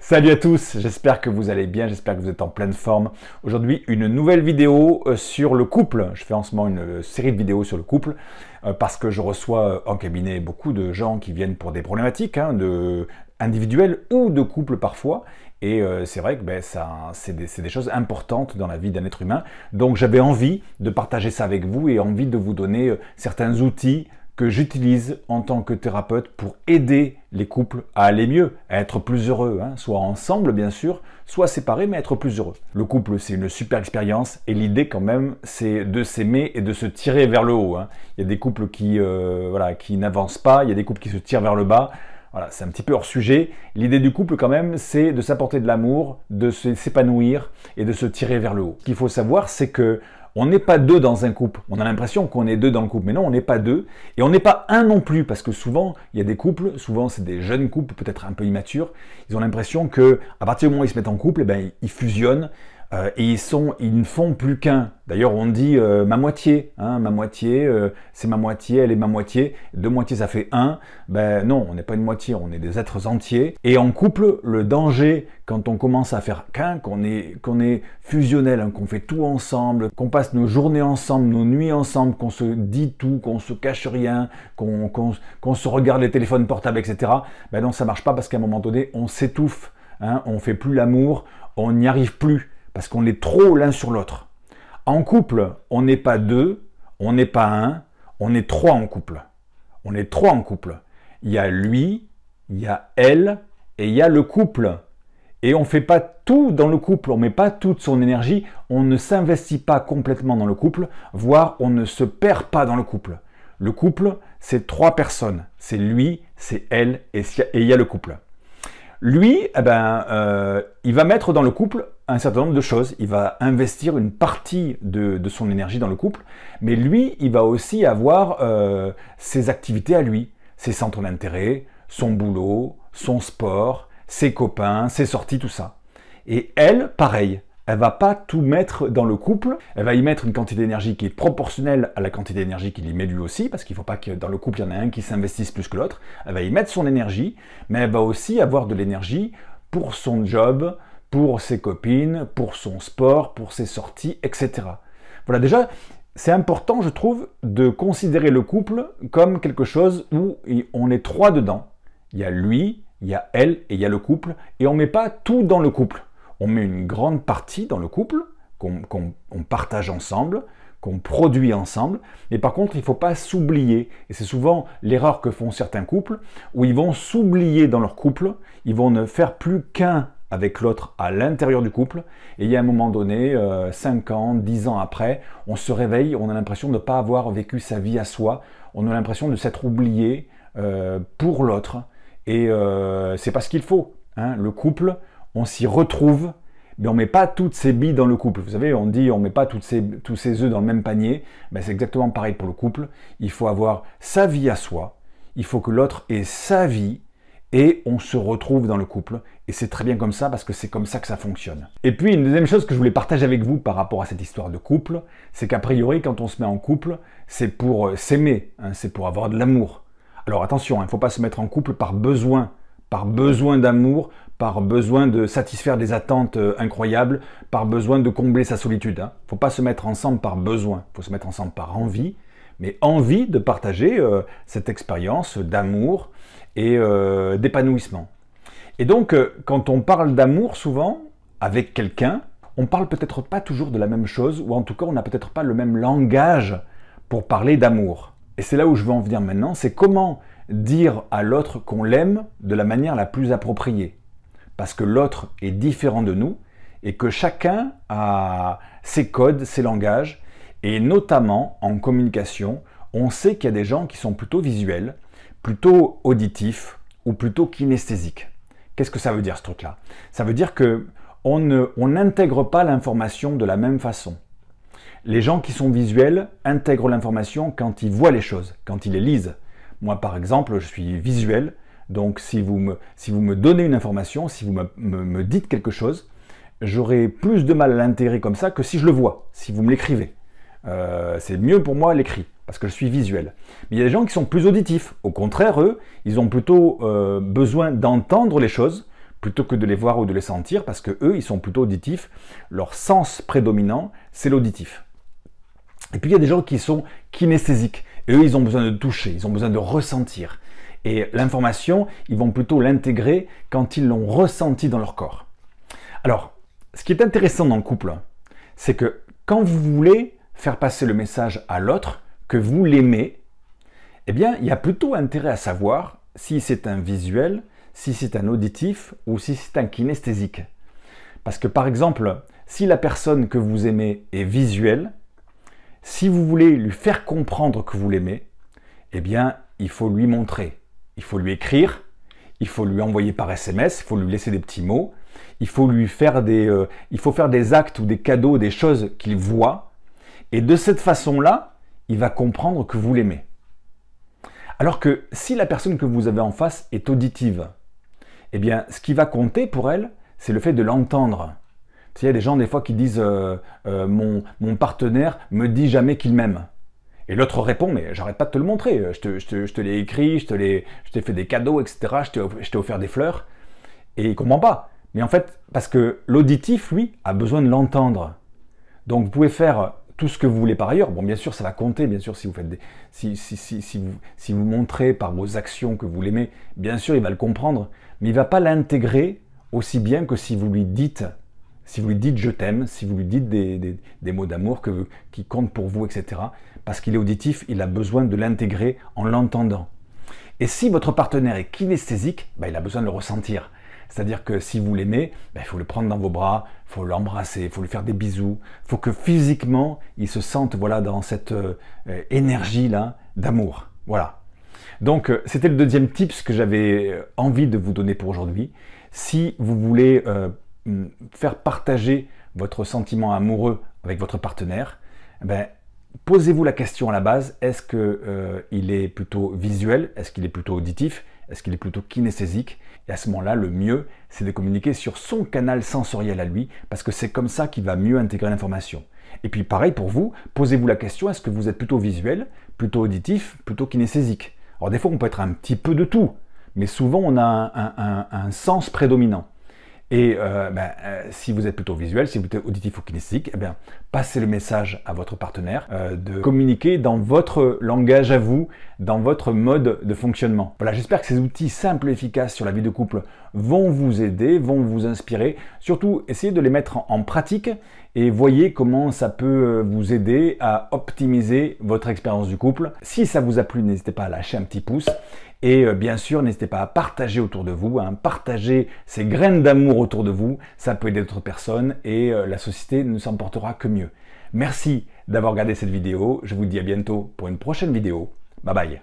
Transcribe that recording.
Salut à tous, j'espère que vous allez bien, j'espère que vous êtes en pleine forme. Aujourd'hui, une nouvelle vidéo sur le couple. Je fais en ce moment une série de vidéos sur le couple parce que je reçois en cabinet beaucoup de gens qui viennent pour des problématiques individuelles ou de couple parfois. Et c'est vrai que c'est des choses importantes dans la vie d'un être humain. Donc j'avais envie de partager ça avec vous et envie de vous donner certains outils que j'utilise en tant que thérapeute pour aider les couples à aller mieux, à être plus heureux, soit ensemble bien sûr, soit séparés, mais être plus heureux. Le couple, c'est une super expérience et l'idée quand même, c'est de s'aimer et de se tirer vers le haut. Il y a des couples qui n'avancent pas, il y a des couples qui se tirent vers le bas. Voilà, c'est un petit peu hors sujet. L'idée du couple quand même, c'est de s'apporter de l'amour, de s'épanouir et de se tirer vers le haut. Ce qu'il faut savoir, c'est que on n'est pas deux dans un couple. On a l'impression qu'on est deux dans le couple, mais non, on n'est pas deux. Et on n'est pas un non plus, parce que souvent, il y a des couples, souvent c'est des jeunes couples, peut-être un peu immatures, ils ont l'impression que à partir du moment où ils se mettent en couple, ils fusionnent et ils ne font plus qu'un. D'ailleurs, on dit ma moitié, ma moitié, c'est ma moitié, elle est ma moitié. Deux moitiés, ça fait un. Ben non, on n'est pas une moitié, on est des êtres entiers. Et en couple, le danger, quand on commence à faire qu'un, qu'on est fusionnel, qu'on fait tout ensemble, qu'on passe nos journées ensemble, nos nuits ensemble, qu'on se dit tout, qu'on se cache rien, qu'on se regarde les téléphones portables, etc. Ben non, ça marche pas parce qu'à un moment donné, on s'étouffe, on fait plus l'amour, on n'y arrive plus parce qu'on est trop l'un sur l'autre. En couple, on n'est pas deux, on n'est pas un, on est trois en couple. On est trois en couple. Il y a lui, il y a elle et il y a le couple. Et on ne fait pas tout dans le couple, on ne met pas toute son énergie, on ne s'investit pas complètement dans le couple, voire on ne se perd pas dans le couple. Le couple, c'est trois personnes. C'est lui, c'est elle et il y a le couple. Lui, il va mettre dans le couple un certain nombre de choses. Il va investir une partie de son énergie dans le couple, mais lui, il va aussi avoir ses activités à lui, ses centres d'intérêt, son boulot, son sport, ses copains, ses sorties, tout ça. Et elle, pareil, elle va pas tout mettre dans le couple, elle va y mettre une quantité d'énergie qui est proportionnelle à la quantité d'énergie qu'il y met lui aussi, parce qu'il faut pas que dans le couple, il y en ait un qui s'investisse plus que l'autre. Elle va y mettre son énergie, mais elle va aussi avoir de l'énergie pour son job, pour ses copines, pour son sport, pour ses sorties, etc. Voilà, déjà, c'est important, je trouve, de considérer le couple comme quelque chose où on est trois dedans. Il y a lui, il y a elle et il y a le couple, et on ne met pas tout dans le couple. On met une grande partie dans le couple, qu'on partage ensemble, qu'on produit ensemble, mais par contre, il ne faut pas s'oublier. Et c'est souvent l'erreur que font certains couples, où ils vont s'oublier dans leur couple, ils vont ne faire plus qu'un avec l'autre à l'intérieur du couple, et il y a un moment donné, 5 ans, 10 ans après, on se réveille, on a l'impression de ne pas avoir vécu sa vie à soi, on a l'impression de s'être oublié pour l'autre, et c'est pas ce qu'il faut. Le couple, on s'y retrouve, mais on ne met pas toutes ses billes dans le couple. Vous savez, on dit on ne met pas tous ses œufs dans le même panier. C'est exactement pareil pour le couple. Il faut avoir sa vie à soi, il faut que l'autre ait sa vie, et on se retrouve dans le couple. Et c'est très bien comme ça, parce que c'est comme ça que ça fonctionne. Et puis, une deuxième chose que je voulais partager avec vous par rapport à cette histoire de couple, c'est qu'a priori, quand on se met en couple, c'est pour s'aimer, c'est pour avoir de l'amour. Alors attention, il ne faut pas se mettre en couple par besoin d'amour, par besoin de satisfaire des attentes incroyables, par besoin de combler sa solitude. Il ne faut pas se mettre ensemble par besoin, il faut se mettre ensemble par envie, mais envie de partager cette expérience d'amour et d'épanouissement. Et donc, quand on parle d'amour, souvent, avec quelqu'un, on parle peut-être pas toujours de la même chose, ou en tout cas, on n'a peut-être pas le même langage pour parler d'amour. Et c'est là où je veux en venir maintenant, c'est comment dire à l'autre qu'on l'aime de la manière la plus appropriée. Parce que l'autre est différent de nous et que chacun a ses codes, ses langages. Et notamment en communication, on sait qu'il y a des gens qui sont plutôt visuels, plutôt auditifs ou plutôt kinesthésiques. Qu'est-ce que ça veut dire ce truc-là? Ça veut dire qu'on n'intègre pas l'information de la même façon. Les gens qui sont visuels intègrent l'information quand ils voient les choses, quand ils les lisent. Moi, par exemple, je suis visuel, donc si vous me donnez une information, si vous me dites quelque chose, j'aurai plus de mal à l'intégrer comme ça que si je le vois, si vous me l'écrivez. C'est mieux pour moi l'écrit, parce que je suis visuel. Mais il y a des gens qui sont plus auditifs. Au contraire, eux, ils ont plutôt besoin d'entendre les choses plutôt que de les voir ou de les sentir, parce que eux, ils sont plutôt auditifs. Leur sens prédominant, c'est l'auditif. Et puis il y a des gens qui sont kinesthésiques. Et eux, ils ont besoin de toucher, ils ont besoin de ressentir. Et l'information, ils vont plutôt l'intégrer quand ils l'ont ressenti dans leur corps. Alors, ce qui est intéressant dans le couple, c'est que quand vous voulez faire passer le message à l'autre, que vous l'aimez, eh bien, il y a plutôt intérêt à savoir si c'est un visuel, si c'est un auditif ou si c'est un kinesthésique. Parce que par exemple, si la personne que vous aimez est visuelle, si vous voulez lui faire comprendre que vous l'aimez, eh bien, il faut lui montrer. Il faut lui écrire, il faut lui envoyer par SMS, il faut lui laisser des petits mots, il faut lui faire des actes ou des cadeaux, des choses qu'il voit. Et de cette façon-là, il va comprendre que vous l'aimez. Alors que si la personne que vous avez en face est auditive, eh bien, ce qui va compter pour elle, c'est le fait de l'entendre. Il y a des gens des fois qui disent mon partenaire me dit jamais qu'il m'aime. Et l'autre répond, mais j'arrête pas de te le montrer, je te l'ai écrit, je t'ai fait des cadeaux, etc., je t'ai offert des fleurs. Et il comprend pas. Mais en fait, parce que l'auditif, lui, a besoin de l'entendre. Donc vous pouvez faire tout ce que vous voulez par ailleurs. Bon, bien sûr, ça va compter, bien sûr, si vous faites si vous montrez par vos actions que vous l'aimez, bien sûr, il va le comprendre, mais il ne va pas l'intégrer aussi bien que si vous lui dites je t'aime, si vous lui dites des mots d'amour qui comptent pour vous, etc. Parce qu'il est auditif, il a besoin de l'intégrer en l'entendant. Et si votre partenaire est kinesthésique, il a besoin de le ressentir. C'est-à-dire que si vous l'aimez, il faut le prendre dans vos bras, il faut l'embrasser, il faut lui faire des bisous. Il faut que physiquement, il se sente dans cette énergie-là d'amour. Voilà. Donc, c'était le deuxième tips que j'avais envie de vous donner pour aujourd'hui. Si vous voulez faire partager votre sentiment amoureux avec votre partenaire, posez-vous la question à la base, est-ce qu'il est plutôt visuel, est-ce qu'il est plutôt auditif, est-ce qu'il est plutôt kinesthésique? Et à ce moment-là, le mieux, c'est de communiquer sur son canal sensoriel à lui, parce que c'est comme ça qu'il va mieux intégrer l'information. Et puis pareil pour vous, posez-vous la question, est-ce que vous êtes plutôt visuel, plutôt auditif, plutôt kinesthésique? Alors des fois, on peut être un petit peu de tout, mais souvent, on a un sens prédominant. Et si vous êtes plutôt visuel, si vous êtes auditif ou kinesthésique, passez le message à votre partenaire de communiquer dans votre langage à vous, dans votre mode de fonctionnement. Voilà, j'espère que ces outils simples et efficaces sur la vie de couple vont vous aider, vont vous inspirer. Surtout, essayez de les mettre en pratique et voyez comment ça peut vous aider à optimiser votre expérience du couple. Si ça vous a plu, n'hésitez pas à lâcher un petit pouce. Et bien sûr, n'hésitez pas à partager autour de vous, partager ces graines d'amour autour de vous, ça peut aider d'autres personnes et la société ne s'en portera que mieux. Merci d'avoir regardé cette vidéo, je vous dis à bientôt pour une prochaine vidéo. Bye bye.